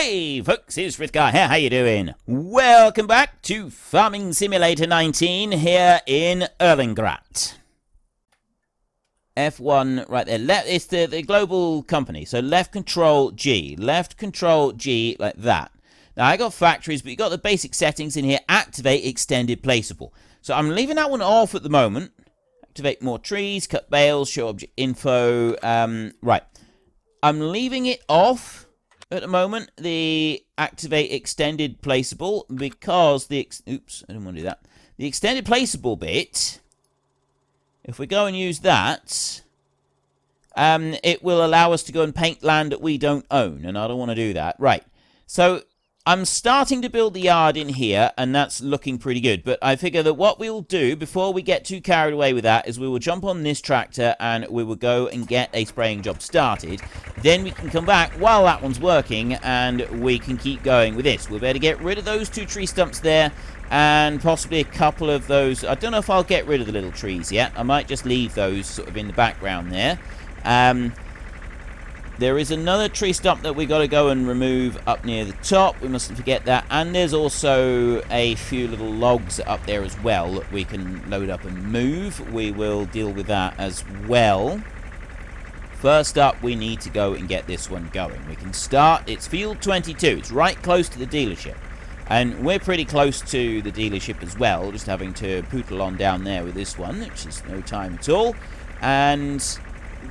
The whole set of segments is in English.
Hey folks, it's Frithgar here, how you doing? Welcome back to Farming Simulator 19 here in Erlengrat. F1 right there, it's the global company, so left control G like that. Now I got factories, but you got the basic settings in here, activate extended placeable. So I'm leaving that one off at the moment. Activate more trees, cut bales, show object info, right. I'm leaving it off at the moment, the activate extended placeable, because the oops, I didn't want to do that. The extended placeable bit, if we go and use that, it will allow us to go and paint land that we don't own, and I don't want to do that. Right, so I'm starting to build the yard in here, and that's looking pretty good. But I figure that what we'll do, before we get too carried away with that, is we will jump on this tractor, and we will go and get a spraying job started. Then we can come back while that one's working, and we can keep going with this. We'll better get rid of those 2 tree stumps there, and possibly a couple of those. I don't know if I'll get rid of the little trees yet. I might just leave those sort of in the background there. There is another tree stump that we got to go and remove up near the top. We mustn't forget that. And there's also a few little logs up there as well that we can load up and move. We will deal with that as well. First up, we need to go and get this one going. We can start. It's field 22. It's right close to the dealership. And we're pretty close to the dealership as well. Just having to pootle on down there with this one, which is no time at all. And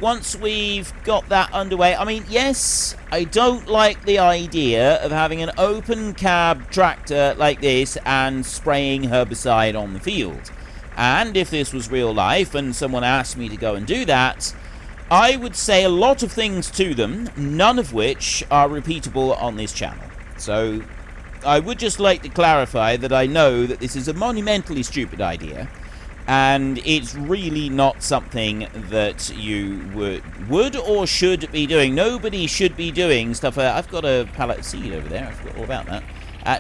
once we've got that underway, I mean, yes, I don't like the idea of having an open cab tractor like this and spraying herbicide on the field. And if this was real life and someone asked me to go and do that, I would say a lot of things to them, none of which are repeatable on this channel. So I would just like to clarify that I know that this is a monumentally stupid idea. And it's really not something that you would or should be doing. Nobody should be doing stuff. I've got a pallet of seed over there. I forgot all about that.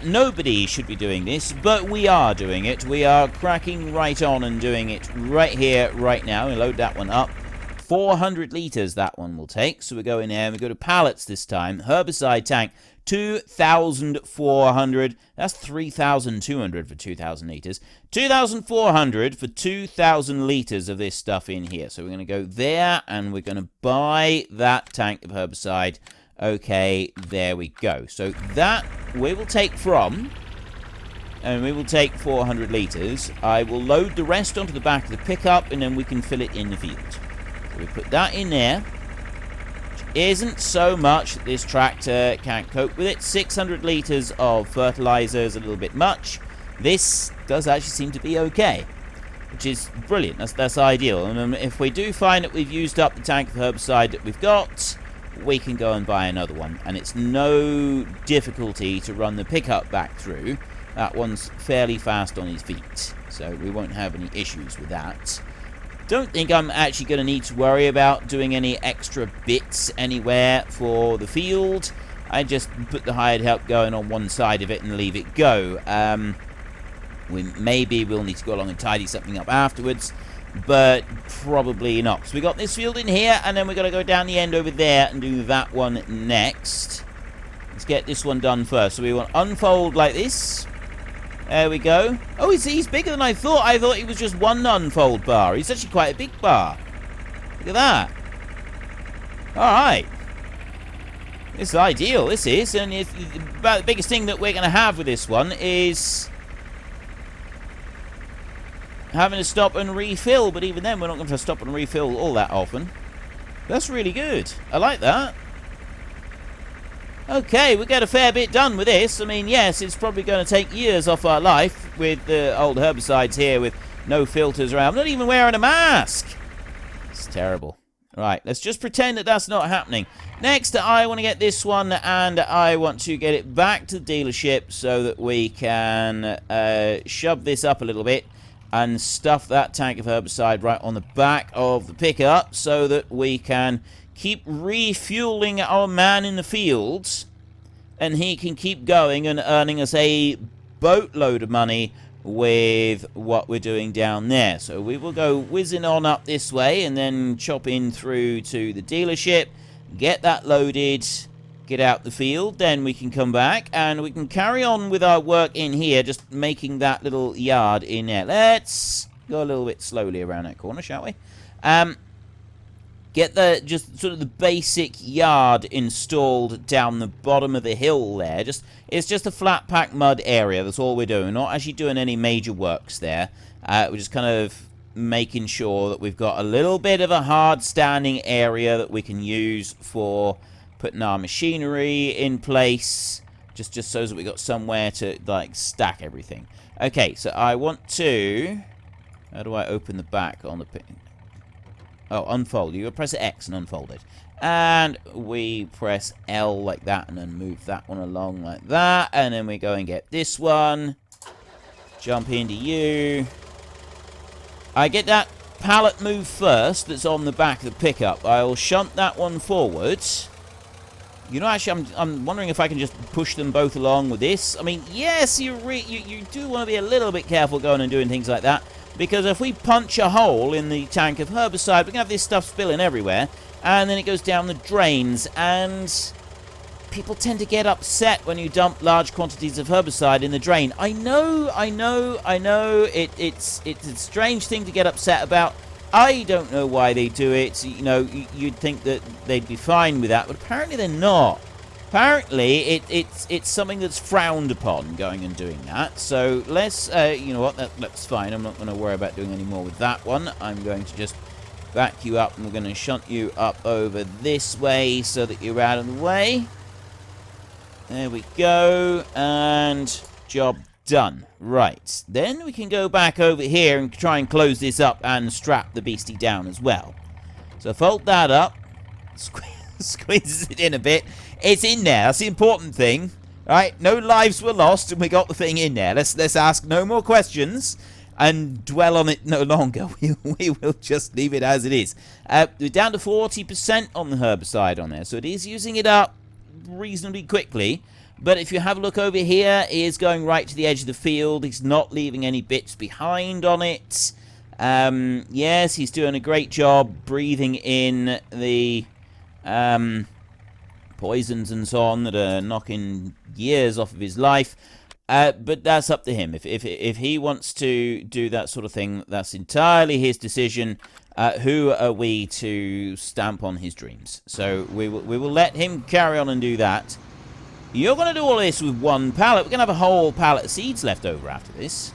Nobody should be doing this, but we are doing it. We are cracking right on and doing it right here, right now. We load that one up. 400 litres that one will take. So we go in there and we go to pallets this time. Herbicide tank. 2,400. That's 3,200 for 2,000 litres. 2,400 for 2,000 litres of this stuff in here. So we're going to go there and we're going to buy that tank of herbicide. Okay, there we go. So that we will take from, and we will take 400 litres. I will load the rest onto the back of the pickup and then we can fill it in the field. So we put that in there. Isn't so much that this tractor can't cope with it. 600 litres of fertilizer is a little bit much. This does actually seem to be okay, which is brilliant. That's ideal. And if we do find that we've used up the tank of herbicide that we've got, we can go and buy another one. And it's no difficulty to run the pickup back through. That one's fairly fast on his feet, so we won't have any issues with that. Don't think I'm actually going to need to worry about doing any extra bits anywhere for the field. I just put the hired help going on one side of it and leave it go. Maybe we'll need to go along and tidy something up afterwards, but probably not. So we got this field in here, and then we're going to go down the end over there and do that one next. Let's get this one done first. So we want unfold like this. There we go. Oh, he's bigger than I thought. I thought he was just one unfold bar. He's actually quite a big bar. Look at that. Alright. This is ideal, this is. And about the biggest thing that we're going to have with this one is having to stop and refill. But even then, we're not going to stop and refill all that often. That's really good. I like that. Okay, we get a fair bit done with this. I mean, yes, it's probably going to take years off our life with the old herbicides here with no filters around. I'm not even wearing a mask. It's terrible. Right, let's just pretend that that's not happening. Next, I want to get this one, and I want to get it back to the dealership so that we can shove this up a little bit and stuff that tank of herbicide right on the back of the pickup so that we can keep refueling our man in the fields, and he can keep going and earning us a boatload of money with what we're doing down there. So we will go whizzing on up this way and then chop in through to the dealership, get that loaded, get out the field, then we can come back and we can carry on with our work in here, just making that little yard in there. Let's go a little bit slowly around that corner, shall we? Get the just sort of the basic yard installed down the bottom of the hill there. It's just a flat pack mud area. That's all we're doing. Not actually doing any major works there. We're just kind of making sure that we've got a little bit of a hard standing area that we can use for putting our machinery in place, just so that we got somewhere to like stack everything. Okay, so I want to, how do I open the back on the pin? Oh, unfold. You press X and unfold it, and we press L like that, and then move that one along like that, and then we go and get this one, jump into you. I get that pallet move first that's on the back of the pickup. I'll shunt that one forward. You know, actually, I'm wondering if I can just push them both along with this. I mean, yes, you do want to be a little bit careful going and doing things like that, because if we punch a hole in the tank of herbicide, we're going to have this stuff spilling everywhere, and then it goes down the drains, and people tend to get upset when you dump large quantities of herbicide in the drain. I know, it's a strange thing to get upset about. I don't know why they do it. You know, you'd think that they'd be fine with that, but apparently they're not. Apparently, it's something that's frowned upon, going and doing that. So let's, you know what, that's fine. I'm not going to worry about doing any more with that one. I'm going to just back you up, and we're going to shunt you up over this way so that you're out of the way. There we go, and job done. Right, then we can go back over here and try and close this up and strap the beastie down as well. So fold that up, squeeze it in a bit. It's in there. That's the important thing, right? No lives were lost, and we got the thing in there. Let's ask no more questions and dwell on it no longer. We will just leave it as it is. We're down to 40% on the herbicide on there, so it is using it up reasonably quickly. But if you have a look over here, he is going right to the edge of the field. He's not leaving any bits behind on it. Yes, he's doing a great job breathing in the poisons and so on that are knocking years off of his life. But that's up to him. If he wants to do that sort of thing, that's entirely his decision. Who are we to stamp on his dreams? So we will let him carry on and do that. You're going to do all this with one pallet. We're going to have a whole pallet of seeds left over after this.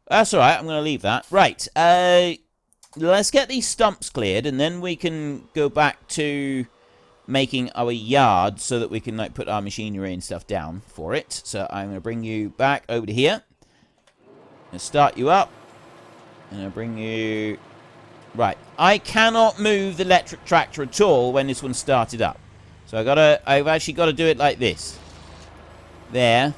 That's alright, I'm going to leave that. Right, let's get these stumps cleared, and then we can go back to making our yard so that we can like put our machinery and stuff down for it. So I'm going to bring you back over to here. And start you up. And I'll bring you... Right, I cannot move the electric tractor at all when this one started up. So I've actually got to do it like this. There.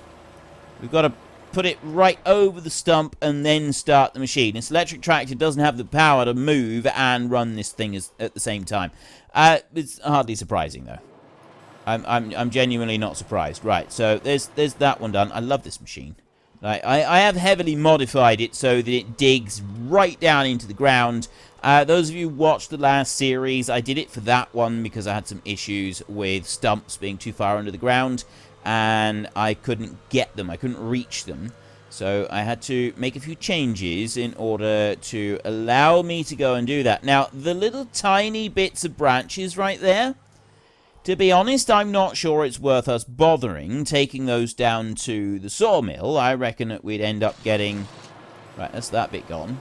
We've got to put it right over the stump and then start the machine. This electric tractor doesn't have the power to move and run this thing at the same time. It's hardly surprising though. I'm genuinely not surprised. Right, so there's that one done. I love this machine. Right, I have heavily modified it so that it digs right down into the ground. Those of you who watched the last series, I did it for that one because I had some issues with stumps being too far under the ground, and I couldn't get them. I couldn't reach them. So I had to make a few changes in order to allow me to go and do that. Now, the little tiny bits of branches right there, to be honest, I'm not sure it's worth us bothering taking those down to the sawmill. I reckon that we'd end up getting... Right, that's that bit gone.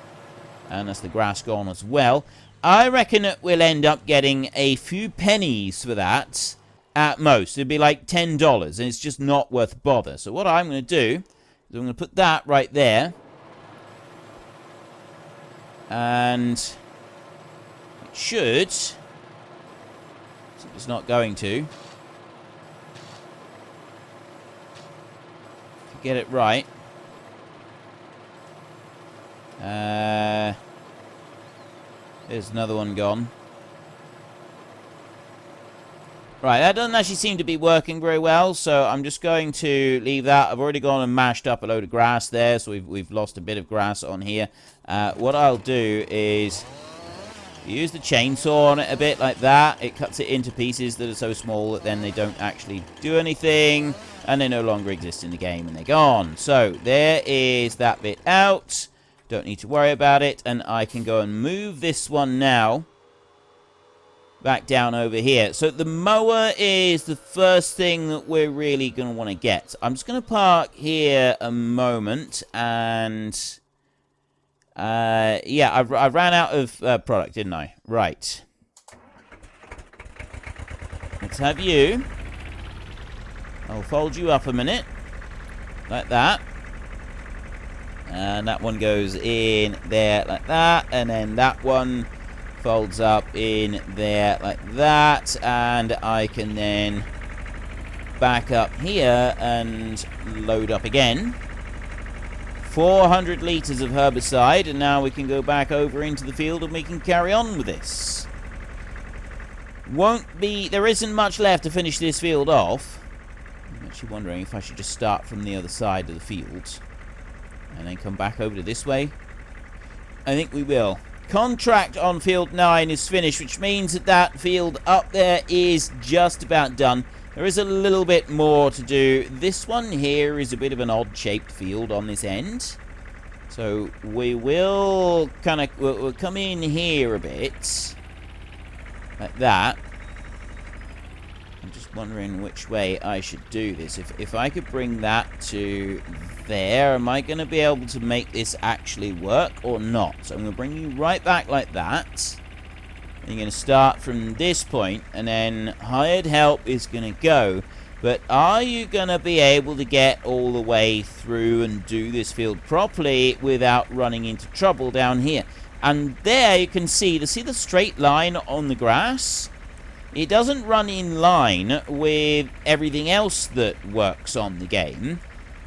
And that's the grass gone as well. I reckon that we'll end up getting a few pennies for that at most. It'd be like $10, and it's just not worth bother. So what I'm going to do is I'm going to put that right there. And it should... It's not going to. Get it right. There's another one gone. Right, that doesn't actually seem to be working very well, so I'm just going to leave that. I've already gone and mashed up a load of grass there, so we've lost a bit of grass on here. What I'll do is You use the chainsaw on it a bit like that. It cuts it into pieces that are so small that then they don't actually do anything. And they no longer exist in the game and they're gone. So there is that bit out. Don't need to worry about it. And I can go and move this one now back down over here. So the mower is the first thing that we're really going to want to get. I'm just going to park here a moment. And yeah, I ran out of product, didn't I? Right. Let's have you. I'll fold you up a minute. Like that. And that one goes in there like that. And then that one folds up in there like that. And I can then back up here and load up again. 400 litres of herbicide. And now we can go back over into the field and we can carry on with this. There isn't much left to finish this field off. I'm actually wondering if I should just start from the other side of the field and then come back over to this way. I think we will. Contract on field 9 is finished, which means that that field up there is just about done. There is a little bit more to do. This one here is a bit of an odd-shaped field on this end. So we will kind of we'll come in here a bit. Like that. I'm just wondering which way I should do this. If I could bring that to there, am I going to be able to make this actually work or not? So I'm going to bring you right back like that. And you're going to start from this point, and then hired help is going to go. But are you going to be able to get all the way through and do this field properly without running into trouble down here? And there you can see the straight line on the grass? It doesn't run in line with everything else that works on the game,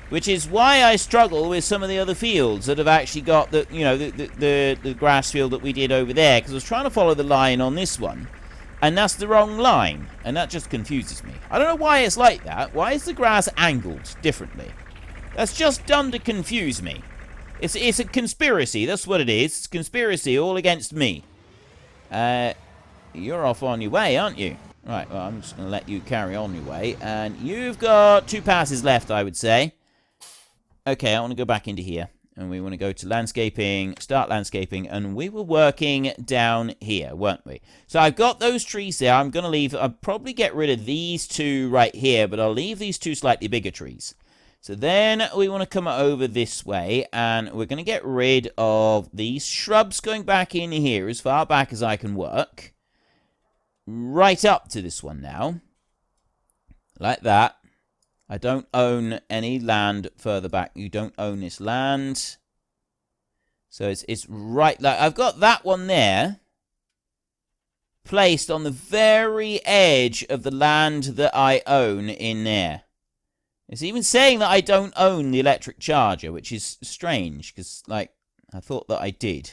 which is why I struggle with some of the other fields that have actually got the, you know, the grass field that we did over there, because I was trying to follow the line on this one, and that's the wrong line, and that just confuses me. I don't know why it's like that. Why is the grass angled differently? That's just done to confuse me. It's a conspiracy. That's what it is. It's a conspiracy all against me. You're off on your way, aren't you? Right, well, I'm just going to let you carry on your way. And you've got 2 passes left, I would say. Okay, I want to go back into here. And we want to go to landscaping, start landscaping. And we were working down here, weren't we? So I've got those trees there. I'm going to leave... I'll probably get rid of these 2 right here. But I'll leave these 2 slightly bigger trees. So then we want to come over this way. And we're going to get rid of these shrubs going back in here as far back as I can work. Right up to this one now. Like that. I don't own any land further back. You don't own this land. So it's right, like I've got that one there placed on the very edge of the land that I own in there. It's even saying that I don't own the electric charger, which is strange because, like, I thought that I did.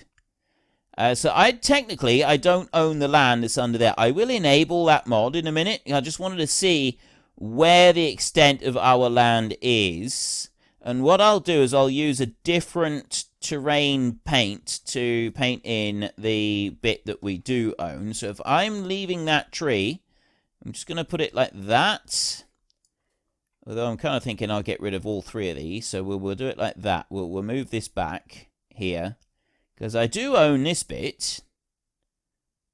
So I don't own the land that's under there. I will enable that mod in a minute. I just wanted to see where the extent of our land is. And what I'll do is I'll use a different terrain paint to paint in the bit that we do own. So if I'm leaving that tree, I'm just going to put it like that. Although I'm kind of thinking I'll get rid of all 3 of these. So we'll do it like that. We'll move this back here. Because I do own this bit.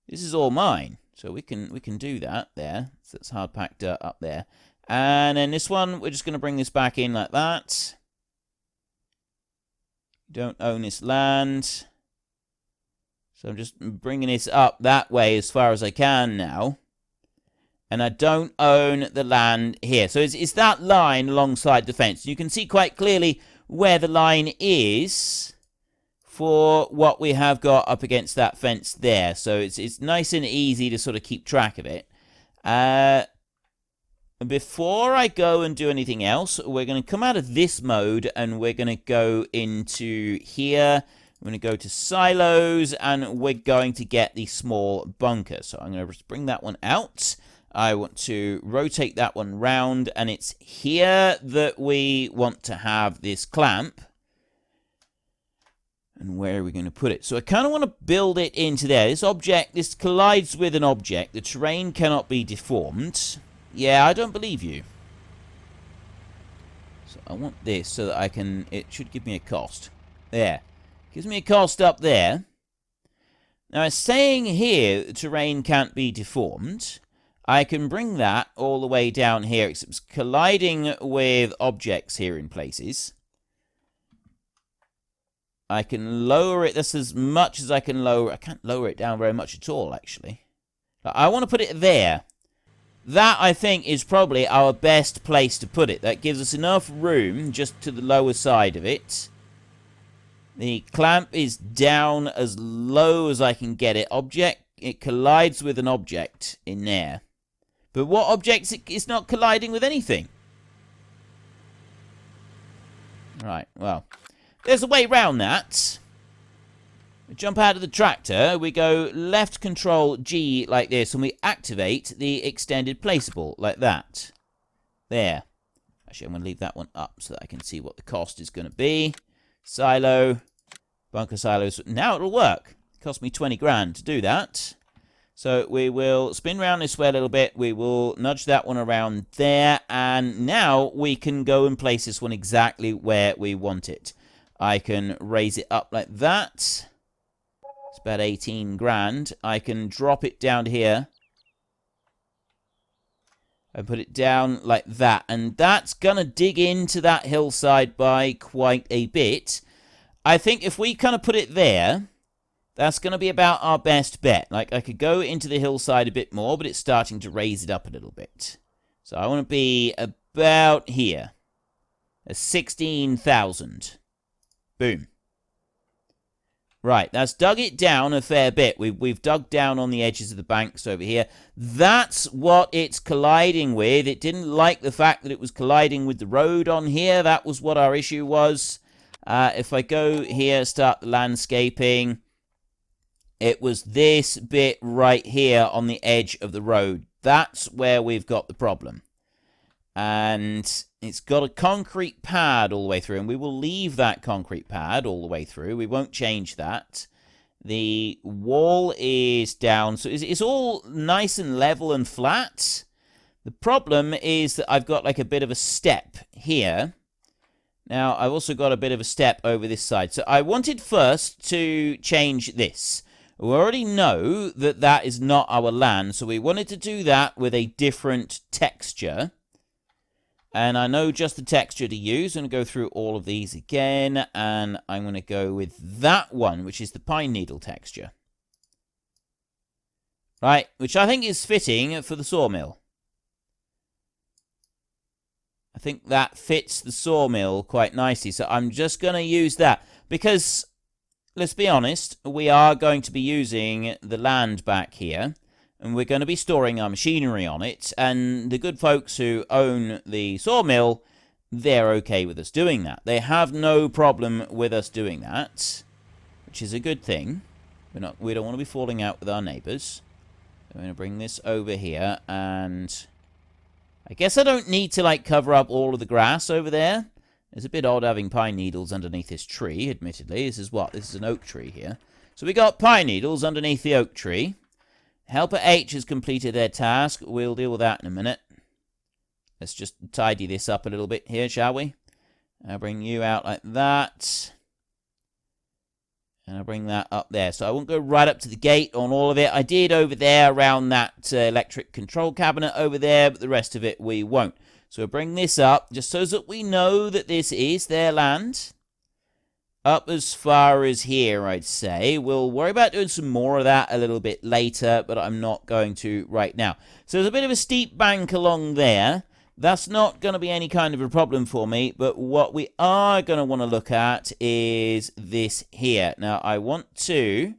This is all mine. So we can do that there. So it's hard packed dirt up there. And then this one, we're just going to bring this back in like that. Don't own this land. So I'm just bringing this up that way as far as I can now. And I don't own the land here. So it's that line alongside the fence. You can see quite clearly where the line is for what we have got up against that fence there. So it's nice and easy to sort of keep track of it. Before I go and do anything else, we're going to come out of this mode and we're going to go into here. We're going to go to silos and we're going to get the small bunker. So I'm going to just bring that one out. I want to rotate that one round, and it's here that we want to have this clamp. And where are we going to put it? So I kind of want to build it into there. This object, this collides with an object. The terrain cannot be deformed. Yeah, I don't believe you. So I want this so that I can... It should give me a cost. There. Gives me a cost up there. Now, it's saying here the terrain can't be deformed. I can bring that all the way down here. It's colliding with objects here in places. I can lower it. That's as much as I can lower. I can't lower it down very much at all, actually. I want to put it there. That, I think, is probably our best place to put it. That gives us enough room just to the lower side of it. The clamp is down as low as I can get it. Object, it collides with an object in there. But what objects? It's not colliding with anything. Right, well... There's a way round that. We jump out of the tractor, we go left control G like this, and we activate the extended placeable like that. There. Actually, I'm going to leave that one up so that I can see what the cost is going to be. Silo. Bunker silos. Now it'll work. It cost me 20 grand to do that. So we will spin around this way a little bit. We will nudge that one around there. And now we can go and place this one exactly where we want it. I can raise it up like that. It's about 18 grand. I can drop it down to here. I put it down like that. And that's going to dig into that hillside by quite a bit. I think if we kind of put it there, that's going to be about our best bet. Like, I could go into the hillside a bit more, but it's starting to raise it up a little bit. So I want to be about here. 16,000. Boom. Right, that's dug it down a fair bit. We've dug down on the edges of the banks over here. That's what it's colliding with. It didn't like the fact that it was colliding with the road on here. That was what our issue was. If I go here, start the landscaping, it was this bit right here on the edge of the road. That's where we've got the problem. And it's got a concrete pad all the way through, and we will leave that concrete pad all the way through. We won't change that. The wall is down, so it's all nice and level and flat. The problem is that I've got like a bit of a step here. Now, I've also got a bit of a step over this side. So I wanted first to change this. We already know that that is not our land, so we wanted to do that with a different texture. And I know just the texture to use. I'm going to go through all of these again. And I'm going to go with that one, which is the pine needle texture. Right, which I think is fitting for the sawmill. I think that fits the sawmill quite nicely. So I'm just going to use that. Because, let's be honest, we are going to be using the land back here. And we're going to be storing our machinery on it. And the good folks who own the sawmill, they're okay with us doing that. They have no problem with us doing that, which is a good thing. We don't want to be falling out with our neighbours. I'm going to bring this over here. And I guess I don't need to, like, cover up all of the grass over there. It's a bit odd having pine needles underneath this tree, admittedly. This is what? This is an oak tree here. So we got pine needles underneath the oak tree. Helper H has completed their task. We'll deal with that in a minute. Let's just tidy this up a little bit here, shall we? I'll bring you out like that. And I'll bring that up there. So I won't go right up to the gate on all of it. I did over there around that electric control cabinet over there, but the rest of it we won't. So we'll bring this up just so that we know that this is their land. Up as far as here, I'd say. We'll worry about doing some more of that a little bit later, but I'm not going to right now. So there's a bit of a steep bank along there. That's not going to be any kind of a problem for me, but what we are going to want to look at is this here. Now, I want to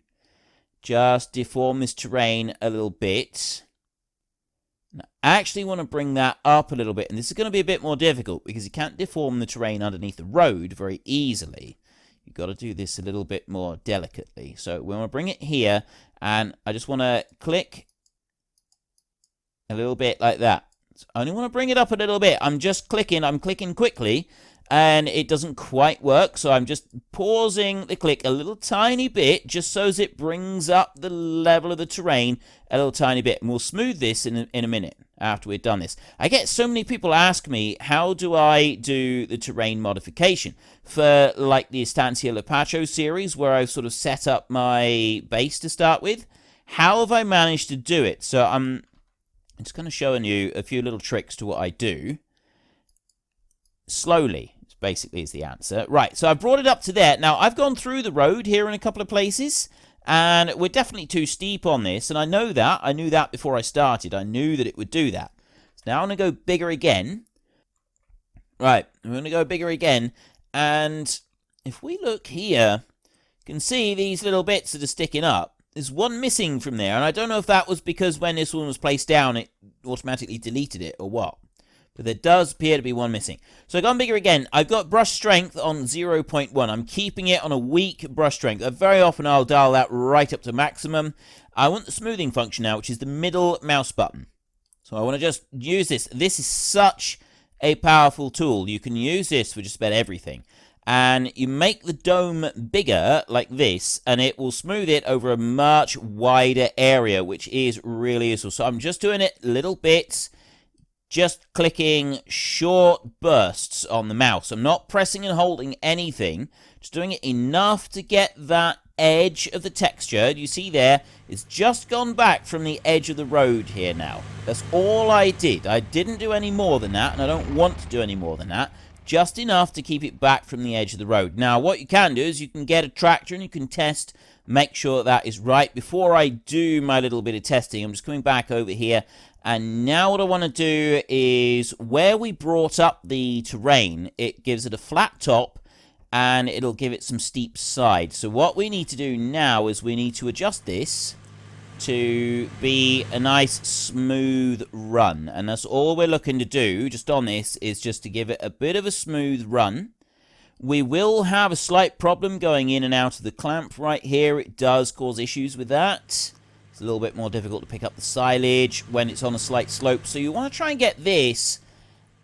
just deform this terrain a little bit. Now, I actually want to bring that up a little bit, and this is going to be a bit more difficult because you can't deform the terrain underneath the road very easily. You've got to do this a little bit more delicately. So we want to bring it here, and I just want to click a little bit like that. So I only want to bring it up a little bit. I'm just clicking. I'm clicking quickly, and it doesn't quite work, so I'm just pausing the click a little tiny bit just so as it brings up the level of the terrain a little tiny bit, and we'll smooth this in a minute after we've done this. I get so many people ask me, how do I do the terrain modification for like the Estancia Lepacho series, where I've sort of set up my base to start with? How have I managed to do it? So I'm just going to show you a few little tricks to what I do. Slowly, basically, is the answer. Right, so I've brought it up to there. Now, I've gone through the road here in a couple of places, and we're definitely too steep on this, and I know that. I knew that before I started. I knew that it would do that. So now I'm going to go bigger again. Right, I'm going to go bigger again, and if we look here, you can see these little bits that are sticking up. There's one missing from there, and I don't know if that was because when this one was placed down, it automatically deleted it or what. But there does appear to be one missing. So I've gone bigger again. I've got brush strength on 0.1. I'm keeping it on a weak brush strength. Very often I'll dial that right up to maximum. I want the smoothing function now, which is the middle mouse button. So I want to just use this. This is such a powerful tool. You can use this for just about everything. And you make the dome bigger like this, and it will smooth it over a much wider area, which is really useful. So I'm just doing it little bits. Just clicking short bursts on the mouse. I'm not pressing and holding anything. Just doing it enough to get that edge of the texture. You see there, it's just gone back from the edge of the road here now. That's all I did. I didn't do any more than that, and I don't want to do any more than that. Just enough to keep it back from the edge of the road. Now, what you can do is you can get a tractor and you can test, make sure that is right. Before I do my little bit of testing, I'm just coming back over here. And now what I want to do is, where we brought up the terrain, it gives it a flat top and it'll give it some steep sides. So what we need to do now is we need to adjust this to be a nice smooth run. And that's all we're looking to do just on this, is just to give it a bit of a smooth run. We will have a slight problem going in and out of the clamp right here. It does cause issues with that. A little bit more difficult to pick up the silage when it's on a slight slope, so you want to try and get this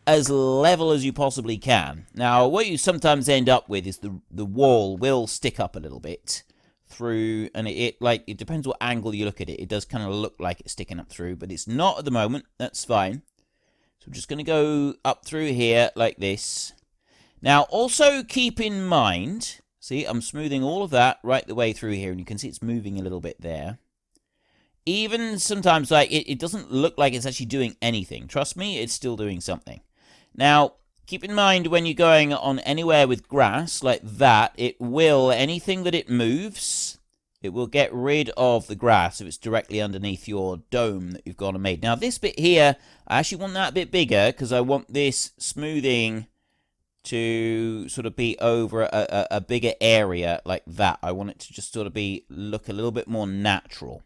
as level as you possibly can. Now, what you sometimes end up with is the wall will stick up a little bit through, and it depends what angle you look at it. It does kind of look like it's sticking up through, but it's not at the moment. That's fine. So I'm just going to go up through here like this. Now, also keep in mind, see, I'm smoothing all of that right the way through here, and you can see it's moving a little bit there. Even sometimes, like, it doesn't look like it's actually doing anything. Trust me, it's still doing something. Now, keep in mind when you're going on anywhere with grass like that, it will, anything that it moves, it will get rid of the grass if it's directly underneath your dome that you've gone and made. Now, this bit here, I actually want that a bit bigger because I want this smoothing to sort of be over a bigger area like that. I want it to just sort of look a little bit more natural.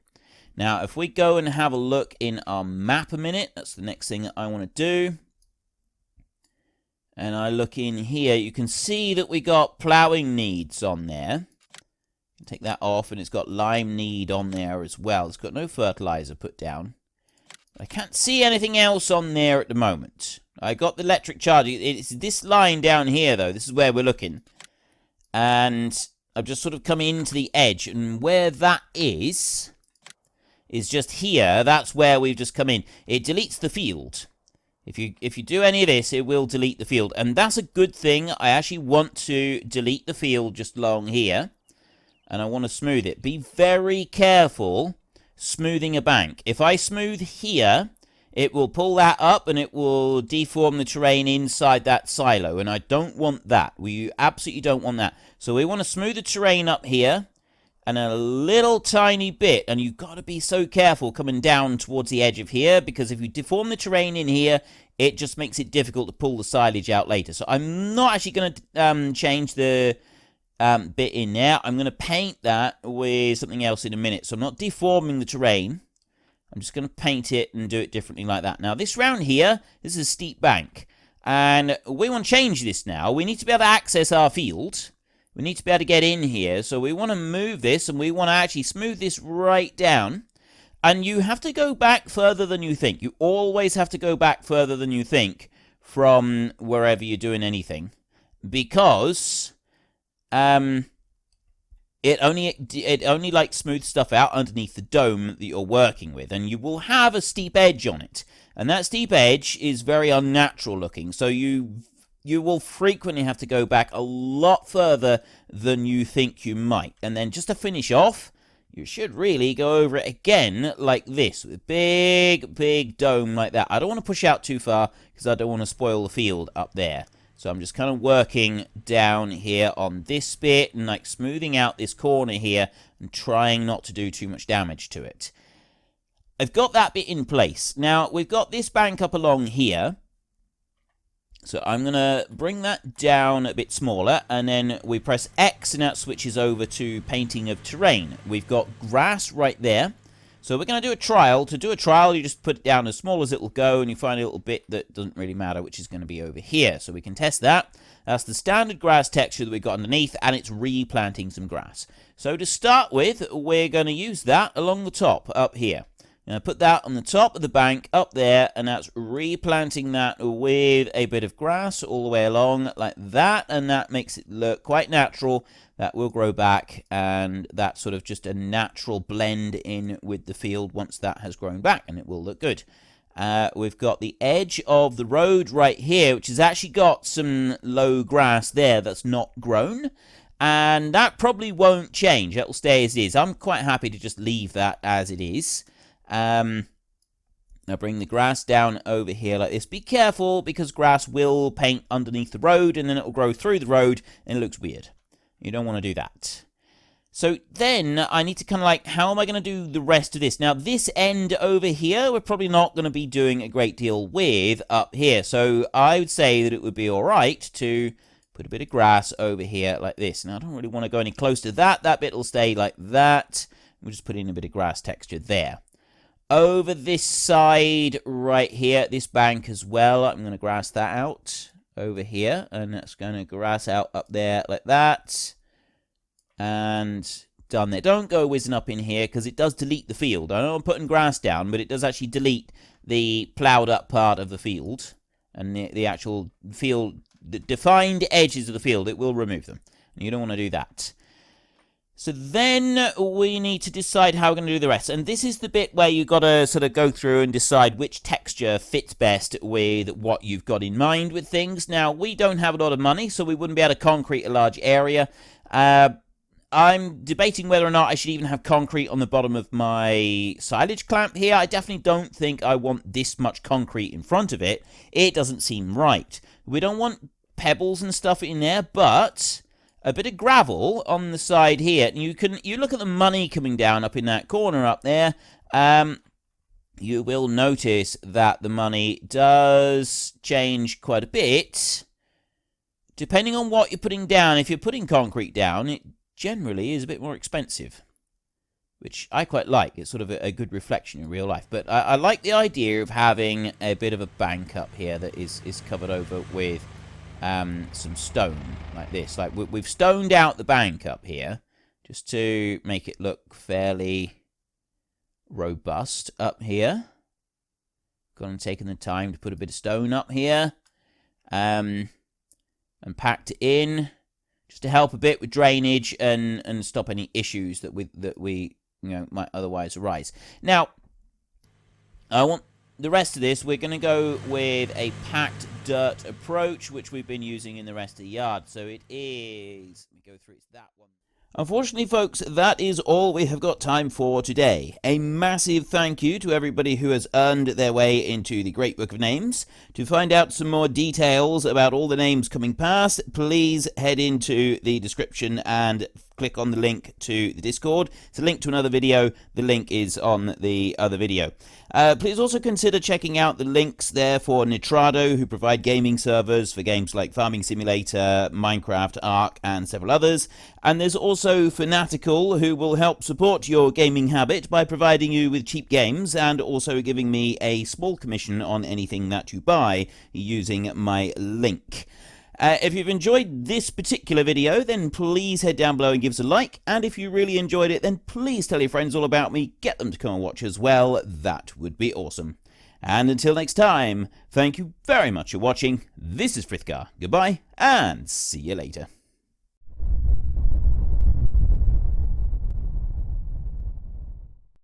Now, if we go and have a look in our map a minute, that's the next thing that I want to do. And I look in here, you can see that we got ploughing needs on there. Take that off, and it's got lime need on there as well. It's got no fertilizer put down. I can't see anything else on there at the moment. I got the electric charge. It's this line down here, though. This is where we're looking. And I've just sort of come into the edge, and where that is just here. That's where we've just come in. It deletes the field. If you do any of this, it will delete the field. And that's a good thing. I actually want to delete the field just along here. And I want to smooth it. Be very careful smoothing a bank. If I smooth here, it will pull that up and it will deform the terrain inside that silo. And I don't want that. We absolutely don't want that. So we want to smooth the terrain up here. And a little tiny bit, and you've got to be so careful coming down towards the edge of here, because if you deform the terrain in here, it just makes it difficult to pull the silage out later. So I'm not actually going to change the bit in there. I'm going to paint that with something else in a minute. So I'm not deforming the terrain. I'm just going to paint it and do it differently like that. Now, this round here, this is a steep bank, and we want to change this now. We need to be able to access our field. We need to be able to get in here, so we want to move this, and we want to actually smooth this right down. And you have to go back further than you think. You always have to go back further than you think from wherever you're doing anything. because it only like smooths stuff out underneath the dome that you're working with, and you will have a steep edge on it, and that steep edge is very unnatural looking, so you will frequently have to go back a lot further than you think you might. And then just to finish off, you should really go over it again like this, with a big dome like that. I don't want to push out too far because I don't want to spoil the field up there. So I'm just kind of working down here on this bit and like smoothing out this corner here and trying not to do too much damage to it. I've got that bit in place. Now, we've got this bank up along here. So I'm going to bring that down a bit smaller, and then we press X and that switches over to painting of terrain. We've got grass right there. So we're going to do a trial. To do a trial, you just put it down as small as it will go, and you find a little bit that doesn't really matter, which is going to be over here. So we can test that. That's the standard grass texture that we've got underneath, and it's replanting some grass. So to start with, we're going to use that along the top up here. I'm going to put that on the top of the bank up there, and that's replanting that with a bit of grass all the way along like that, and that makes it look quite natural. That will grow back, and that's sort of just a natural blend in with the field once that has grown back, and it will look good. We've got the edge of the road right here, which has actually got some low grass there that's not grown, and that probably won't change. That will stay as is. I'm quite happy to just leave that as it is. Now bring the grass down over here like this. Be careful, because grass will paint underneath the road, and then it will grow through the road, and it looks weird. You don't want to do that. So then I need to kind of like, how am I going to do the rest of this? Now this end over here, we're probably not going to be doing a great deal with up here. So I would say that it would be all right to put a bit of grass over here like this. Now I don't really want to go any closer to that. That bit will stay like that. We'll just put in a bit of grass texture there. Over this side right here, this bank as well, I'm going to grass that out over here, and that's going to grass out up there like that, and done there. Don't go whizzing up in here, because it does delete the field. I know I'm putting grass down, but it does actually delete the ploughed up part of the field, and the actual field, the defined edges of the field, it will remove them, and you don't want to do that. So then we need to decide how we're going to do the rest. And this is the bit where you've got to sort of go through and decide which texture fits best with what you've got in mind with things. Now, we don't have a lot of money, so we wouldn't be able to concrete a large area. I'm debating whether or not I should even have concrete on the bottom of my silage clamp here. I definitely don't think I want this much concrete in front of it. It doesn't seem right. We don't want pebbles and stuff in there, but a bit of gravel on the side here, and you look at the money coming down up in that corner up there. You will notice that the money does change quite a bit depending on what you're putting down. If you're putting concrete down, it generally is a bit more expensive, which I quite like. It's sort of a good reflection in real life. But I like the idea of having a bit of a bank up here that is covered over with some stone like this. Like we've stoned out the bank up here just to make it look fairly robust up here. Gone and taken the time to put a bit of stone up here, and packed it in just to help a bit with drainage and stop any issues that we might otherwise arise. Now I want the rest of this, we're going to go with a packed dirt approach, which we've been using in the rest of the yard. So it is, let me go through, it's that one. Unfortunately, folks, that is all we have got time for today. A massive thank you to everybody who has earned their way into the Great Book of Names. To find out some more details about all the names coming past, please head into the description and click on the link to the Discord. It's a link to another video. The link is on the other video. Please also consider checking out the links there for Nitrado, who provide gaming servers for games like Farming Simulator, Minecraft, Ark, and several others. And there's also Fanatical, who will help support your gaming habit by providing you with cheap games and also giving me a small commission on anything that you buy using my link. If you've enjoyed this particular video, then please head down below and give us a like. And if you really enjoyed it, then please tell your friends all about me. Get them to come and watch as well. That would be awesome. And until next time, thank you very much for watching. This is Frithgar. Goodbye, and see you later.